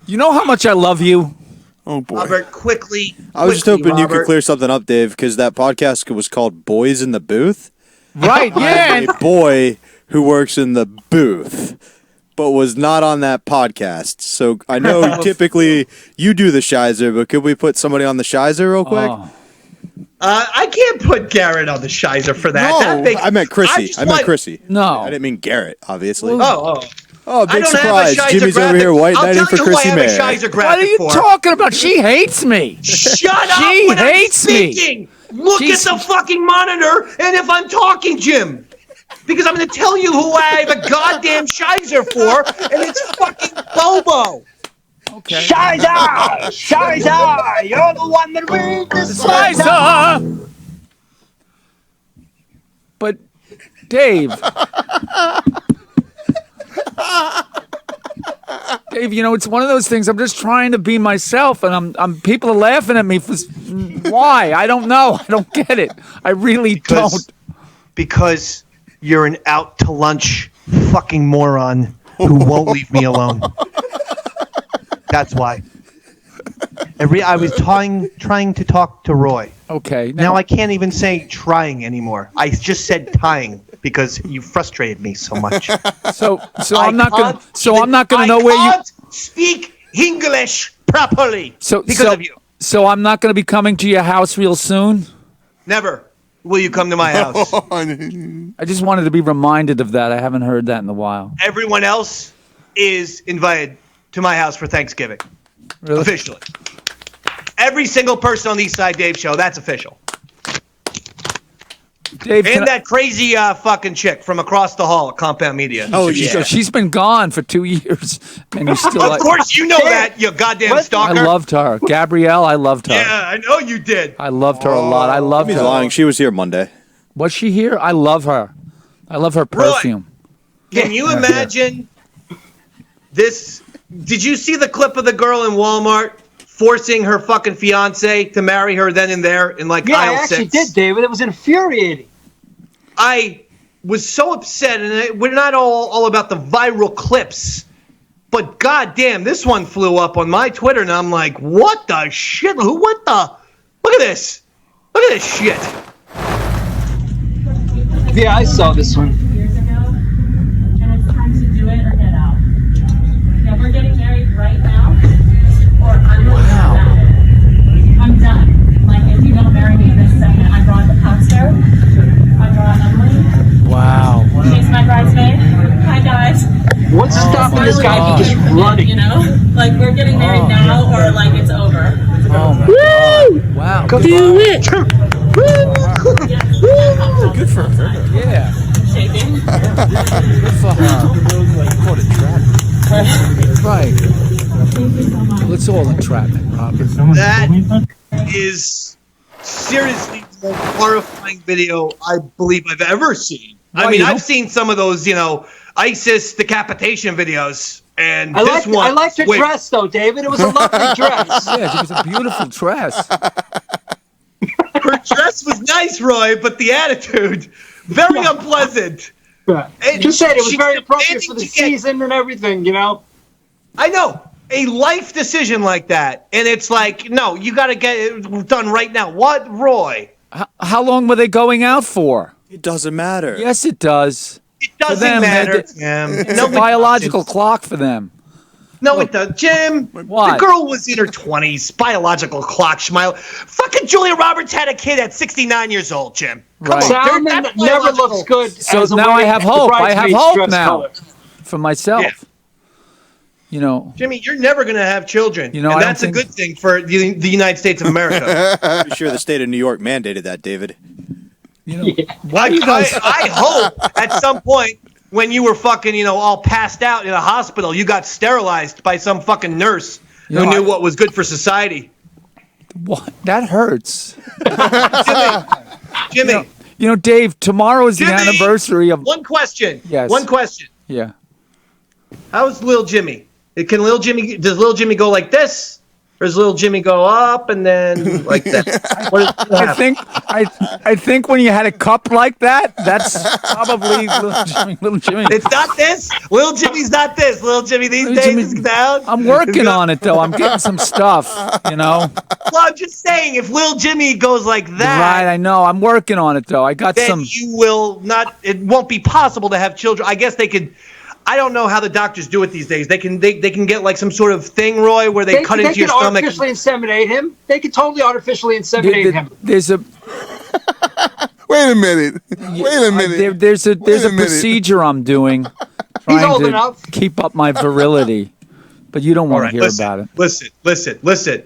You know how much I love you? Oh boy! Robert, quickly. I was just hoping you could Robert. clear something up, Dave, because that podcast was called Boys in the Booth. Right, yeah. I'm a boy who works in the booth, but was not on that podcast. So I know typically you do the Shizer, but could we put somebody on the Shizer real quick? Oh. I can't put Garrett on the Shizer for that. No, That makes- I meant Chrissy. I meant Chrissy. No. I didn't mean Garrett, obviously. Oh, big I don't surprise. have a Shizer Jimmy's over here white I'll knighting tell for you who Chrissy I have Mayer. a Shizer graphic What are you for. talking about? She hates me. Shut up She when hates I'm me. speaking. Look She's- at the fucking monitor, and if I'm talking, Jim, because I'm going to tell you who I have a goddamn Shizer for, and it's fucking Bobo. Okay. Shizer, you're the one that we despise. Shizer! But, Dave. Dave, it's one of those things. I'm just trying to be myself, and I'm people are laughing at me for why? I don't know. I don't get it. I really don't. Because you're an out to lunch fucking moron who won't leave me alone. That's why. I was trying to talk to Roy. Okay. Now I can't even say trying anymore. I just said tying because you frustrated me so much. So I'm not gonna know where you. I can't speak English properly because of you. So I'm not gonna be coming to your house real soon. Never will you come to my house. I just wanted to be reminded of that. I haven't heard that in a while. Everyone else is invited to my house for Thanksgiving. Really? Officially. Every single person on the Eastside Dave show, that's official. Dave, and that crazy fucking chick from across the hall at Compound Media. Oh, yeah. She's been gone for 2 years, and you still. Of course, you know that, you goddamn stalker. I loved her, Gabrielle. I loved her. Yeah, I know you did. I loved her a lot. I loved He's her. lying. She was here Monday. Was she here? I love her. I love her perfume. Can you imagine this? Did you see the clip of the girl in Walmart forcing her fucking fiance to marry her then and there in like Yeah, aisle I actually 6? did, David. It was infuriating. I was so upset, and we're not all about the viral clips, but goddamn, this one flew up on my Twitter, and I'm like, what the shit? Look at this. Look at this shit. Yeah, I saw this one. Years ago, and it's time to do it or get out. Yeah, we're getting married right now, or I'm I'm done. Like, if you don't marry me this second, I brought the pastor, I brought Emily. Wow. She's my bridesmaid. Hi, guys. What's stopping this guy from just running? You know, like, we're getting married now, or like it's over. Oh my God. Wow. Go do it. Good for her. Yeah. Shaking. Good for her. Caught a trap. Right. Thank you so much. Well, it's all entrapment, Robert. That is seriously the most horrifying video I believe I've ever seen. Why, I mean, you I've don't- seen some of those, ISIS decapitation videos, and I this one. liked your dress, though, David. It was a lovely dress. Yes, it was a beautiful dress. Her dress was nice, Roy, but the attitude, very unpleasant. And Just said it was she's very appropriate for the demanding to get- season and everything, you know? I know. A life decision like that. And it's like, no, you got to get it done right now. What, Roy? How long were they going out for? It doesn't matter. Yes, it does. It For doesn't them, matter. It's No, a biological clock for them. No, it does. Jim, What? the girl was in her 20s. Biological clock, smile. Fucking Julia Roberts had a kid at 69 years old, Jim. Come Right. on. Salmon That's never biological. looks good. So as a now I way have the hope. I have bridesmaid's hope dress now color. for myself. Yeah. You know, Jimmy, you're never going to have children. You know, and I don't that's a think- good thing for the United States of America. Pretty sure the state of New York mandated that, David. why do you guys? I hope at some point when you were fucking, all passed out in a hospital, you got sterilized by some fucking nurse who knew what was good for society. What? That hurts. Jimmy, Dave. Tomorrow is the Jimmy! anniversary of. one question. Yes. One question. Yeah. How's Lil Jimmy? Does Lil Jimmy go like this? Or does Lil Jimmy go up and then like that? What I think when you had a cup like that, that's probably Little Jimmy. It's not this. Lil Jimmy's not this. Lil Jimmy these Lil days Jimmy- is down. I'm working on it though. I'm getting some stuff. Well, I'm just saying, if Lil Jimmy goes like that, Right, I know. I'm working on it though. I got then some. you will not. It won't be possible to have children. I guess they could. I don't know how the doctors do it these days. They can get like some sort of thing, Roy, where they cut into your stomach. They could artificially inseminate him. They could totally artificially inseminate him. There's a Wait a minute. Wait a minute. there's a minute. procedure I'm doing. He's trying old to enough. keep up my virility, but you don't All want right, to hear about it. Listen.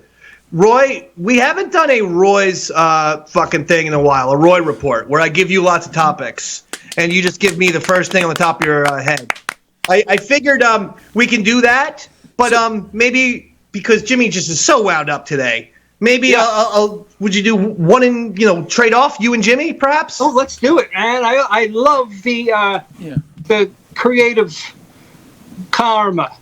Roy, we haven't done a Roy's fucking thing in a while, a Roy report, where I give you lots of topics, and you just give me the first thing on the top of your head. I figured we can do that, but maybe because Jimmy just is so wound up today, maybe would you do one and trade off you and Jimmy perhaps? Oh, let's do it, man. I love the creative karma.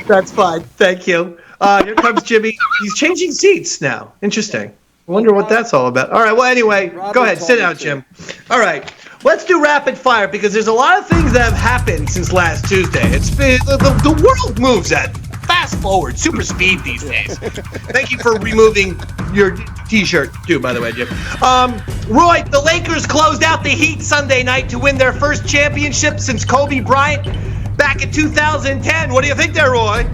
That's fine. Thank you. Here comes Jimmy. He's changing seats now. Interesting. I wonder what that's all about. All right. Well, anyway, go ahead. Sit down, Jim. All right. Let's do rapid fire because there's a lot of things that have happened since last Tuesday. It's been, the world moves at fast forward, super speed these days. Thank you for removing your T-shirt too, by the way, Jim. Roy, the Lakers closed out the Heat Sunday night to win their first championship since Kobe Bryant back in 2010. What do you think there, Roy?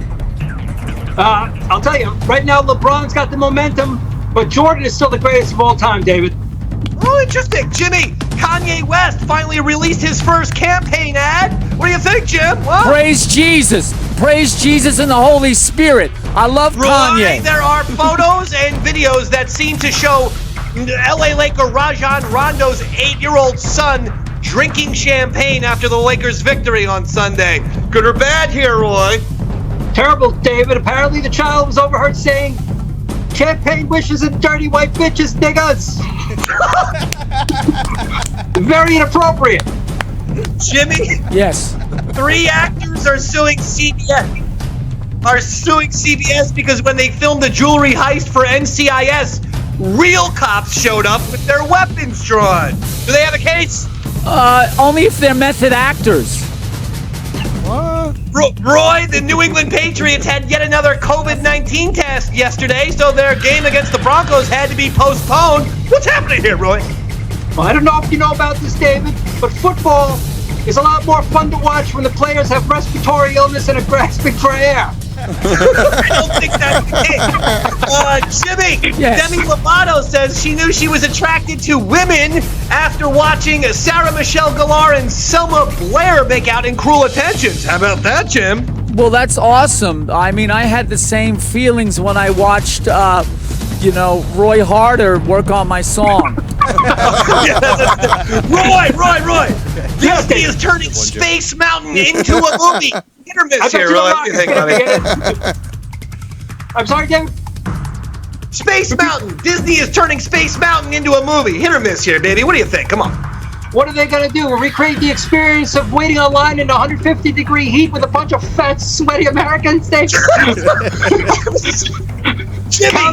I'll tell you, right now LeBron's got the momentum, but Jordan is still the greatest of all time, David. Oh, interesting. Jimmy, Kanye West finally released his first campaign ad. What do you think, Jim? What? Praise Jesus. Praise Jesus and the Holy Spirit. I love Roy, Kanye. there are photos and videos that seem to show LA Laker Rajon Rondo's 8-year-old son drinking champagne after the Lakers' victory on Sunday. Good or bad here, Roy? Terrible, David. Apparently the child was overheard saying, "Champagne wishes and dirty white bitches, niggas." Very inappropriate. Jimmy? Yes. 3 actors are suing CBS. Because when they filmed the jewelry heist for NCIS, real cops showed up with their weapons drawn. Do they have a case? Only if they're method actors. Roy, the New England Patriots had yet another COVID-19 test yesterday, so their game against the Broncos had to be postponed. What's happening here, Roy? Well, I don't know if you know about this, David, but football is a lot more fun to watch when the players have respiratory illness and are grasping for air. I don't think that's the case. Jimmy, Yes. Demi Lovato says she knew she was attracted to women after watching Sarah Michelle Gellar and Selma Blair make out in Cruel Intentions. How about that, Jim? Well, that's awesome. I mean, I had the same feelings when I watched, Roy Harder work on my song. Roy. Disney is turning Space Mountain into a movie. Hit or miss here, Roy. What do you think, buddy? I'm sorry, David? Space Mountain. Disney is turning Space Mountain into a movie. Hit or miss here, baby. What do you think? Come on. What are they going to do? Recreate the experience of waiting online in 150-degree heat with a bunch of fat, sweaty Americans? Jimmy,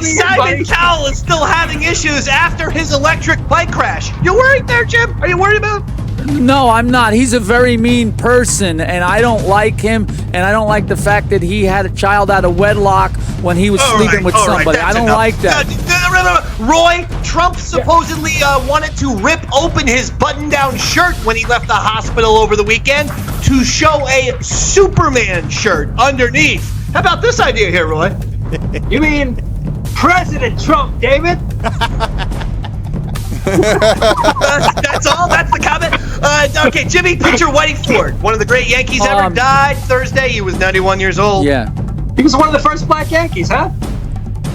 Simon Cowell is still having issues after his electric bike crash. You worried there, Jim? Are you worried about him? No, I'm not. He's a very mean person, and I don't like him, and I don't like the fact that he had a child out of wedlock when he was sleeping with somebody. I don't like that. Roy, Trump supposedly wanted to rip open his button-down shirt when he left the hospital over the weekend to show a Superman shirt underneath. How about this idea here, Roy? You mean President Trump, David? That's all? That's the comment? Okay, Jimmy, picture Whitey Ford, one of the great Yankees ever, died Thursday. He was 91 years old. Yeah. He was one of the first black Yankees, huh?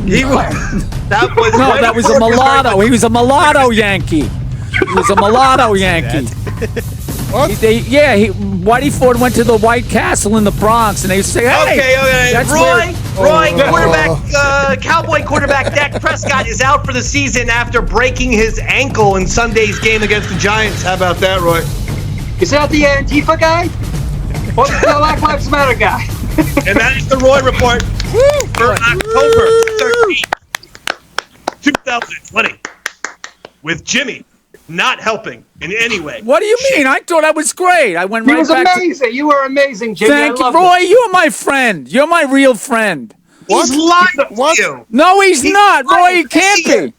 He was. That was a mulatto. He was a mulatto Yankee. He was a mulatto Yankee. Whitey Ford went to the White Castle in the Bronx, and they say, "Hey, okay. Roy, quarterback, Cowboy quarterback Dak Prescott is out for the season after breaking his ankle in Sunday's game against the Giants. How about that, Roy? Is that the Antifa guy, or the Black Lives Matter guy?" And that is the Roy Report for October 13th, 2020, with Jimmy not helping in any way. What do you mean? I thought I was great. I went right back. He was amazing. You were amazing, Jimmy. Thank you, Roy. You're my friend. You're my real friend. He's lying to you. No, he's not. Roy, he can't be.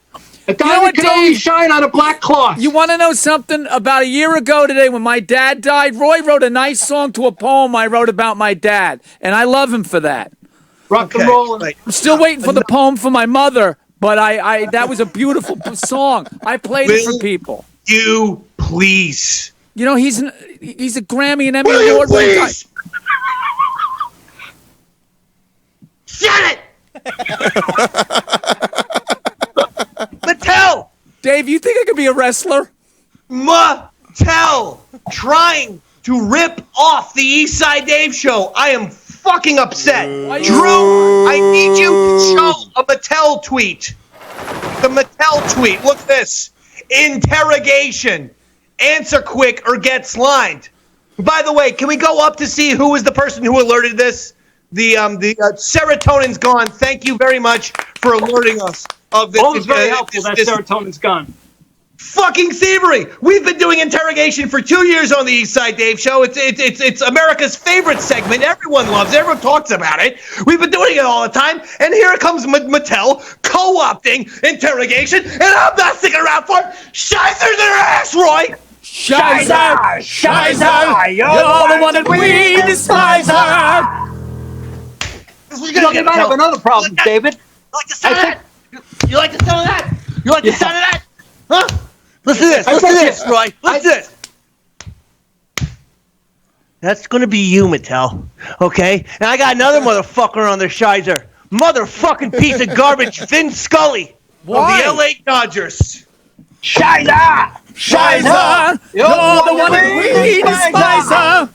A diamond can only shine on a black cloth. You want to know something? About a year ago today, when my dad died, Roy wrote a nice song to a poem I wrote about my dad, and I love him for that. Rock and roll. I'm still waiting for the poem for my mother, but I that was a beautiful song. I played it for people. You please. He's a Grammy and Emmy Award winning guy. Shut it! Mattel! Dave, you think I could be a wrestler? Mattel trying to rip off the Eastside Dave show. I am fucking upset. Drew, I need you to show a Mattel tweet. The Mattel tweet. Look at this. Interrogation. Answer quick or get slimed. By the way, can we go up to see who was the person who alerted this? The serotonin's gone. Thank you very much for alerting us of this. Oh, it's very helpful that serotonin's gone. Fucking thievery! We've been doing interrogation for 2 years on the East Side Dave Show. It's America's favorite segment. Everyone loves it. Everyone talks about it. We've been doing it all the time. And here comes Mattel co-opting interrogation. And I'm not sticking around for it. Shizers in her ass, Roy! Shizer! You're the one that we despise her! You might have another problem, David. You like the sound of that? You like the sound of that? You like the sound of that? Huh? Listen to this. Listen to this, Roy. Listen to this. That's going to be you, Mattel. Okay? And I got another motherfucker on the Shizer. Motherfucking piece of garbage, Vin Scully. Why? Of the LA Dodgers. Shizer! Shizer! You're the one that we despise her!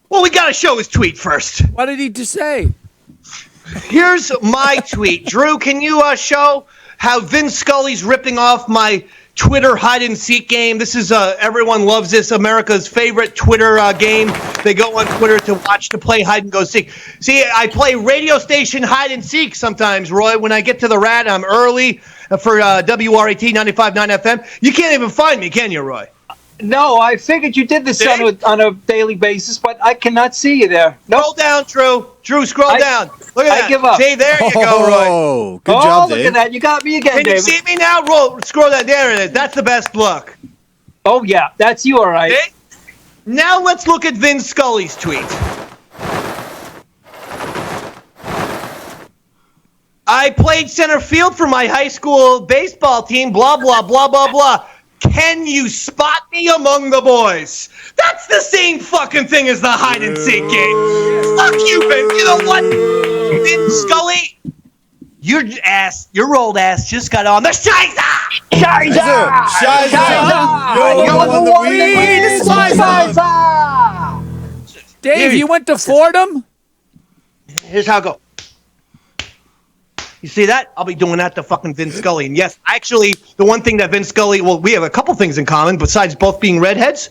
Well, we got to show his tweet first. What did he just say? Here's my tweet. Drew, can you show how Vin Scully's ripping off my Twitter hide-and-seek game? This is, everyone loves this, America's favorite Twitter game. They go on Twitter to play hide-and-go-seek. See, I play radio station hide-and-seek sometimes, Roy. When I get to the rat, I'm early for WRAT 95.9 FM. You can't even find me, can you, Roy? No, I figured you did this on a daily basis, but I cannot see you there. No. Scroll down, Drew. Drew, scroll down. Look at that. I give up. See, there you go, Roy. Oh, good job, Dave. Look at that. You got me again, Can David. you see me now? Scroll down. There it is. That's the best look. Oh, yeah. That's you, all right. Okay? Now let's look at Vin Scully's tweet. I played center field for my high school baseball team, blah, blah, blah, blah, blah. Can you spot me among the boys? That's the same fucking thing as the hide-and-seek game. Fuck you, Vin. You know what? Vin Scully, your old ass just got on the Shiza! You're the one that Dave, you went to Fordham? Here's how I go. You see that? I'll be doing that to fucking Vince Scully. And yes, actually, the one thing that Vince Scully, well, we have a couple things in common besides both being redheads.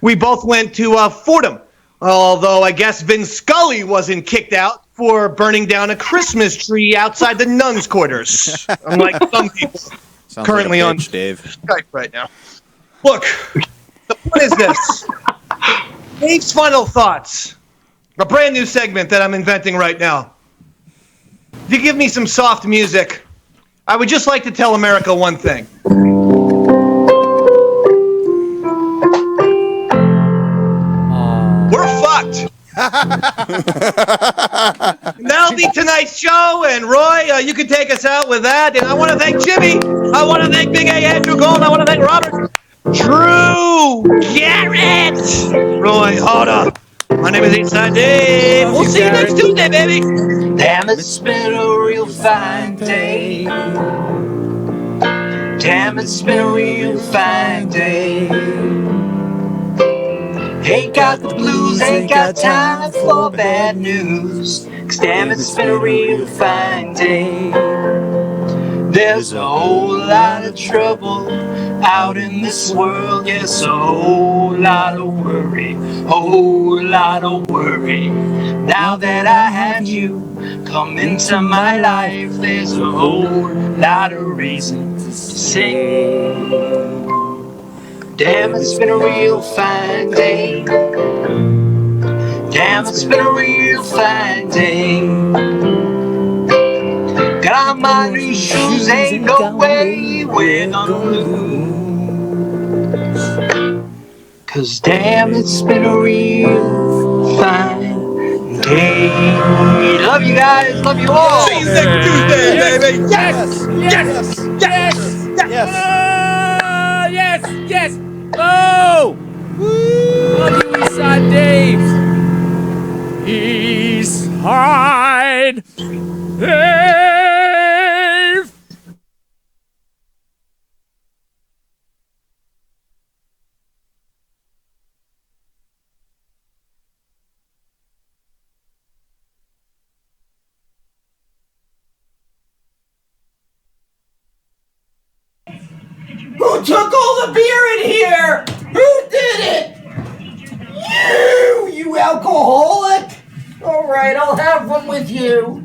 We both went to Fordham. Although I guess Vince Scully wasn't kicked out for burning down a Christmas tree outside the nuns' quarters. Unlike some people currently on Skype right now. Look, the point is this. Dave's final thoughts. A brand new segment that I'm inventing right now. If you give me some soft music, I would just like to tell America one thing. We're fucked. That'll be tonight's show, and Roy, you can take us out with that. And I want to thank Jimmy. I want to thank Big A Andrew Gold. I want to thank Robert, Drew, Garrett, Roy, Hoda. My name is Inside Dave. We'll see you next Tuesday, baby. Damn, it's been a real fine day. Damn, it's been a real fine day. Ain't got the blues, ain't got time for bad news. 'Cause damn, it's been a real fine day. There's a whole lot of trouble out in this world. Yes, a whole lot of worry, a whole lot of worry. Now that I had you come into my life, there's a whole lot of reasons to sing. Damn, it's been a real fine day. Damn, it's been a real fine day. Got on my new shoes, ain't no way we're gonna lose. 'Cause damn, it's been a real fine day. Love you guys, love you all. See you next Tuesday, baby. Yes! Yes! Yes! Yes! Yes! Oh! Love you, Eastside Dave. Eastside Dave. Who took all the beer in here? Who did it? You alcoholic! All right, I'll have one with you.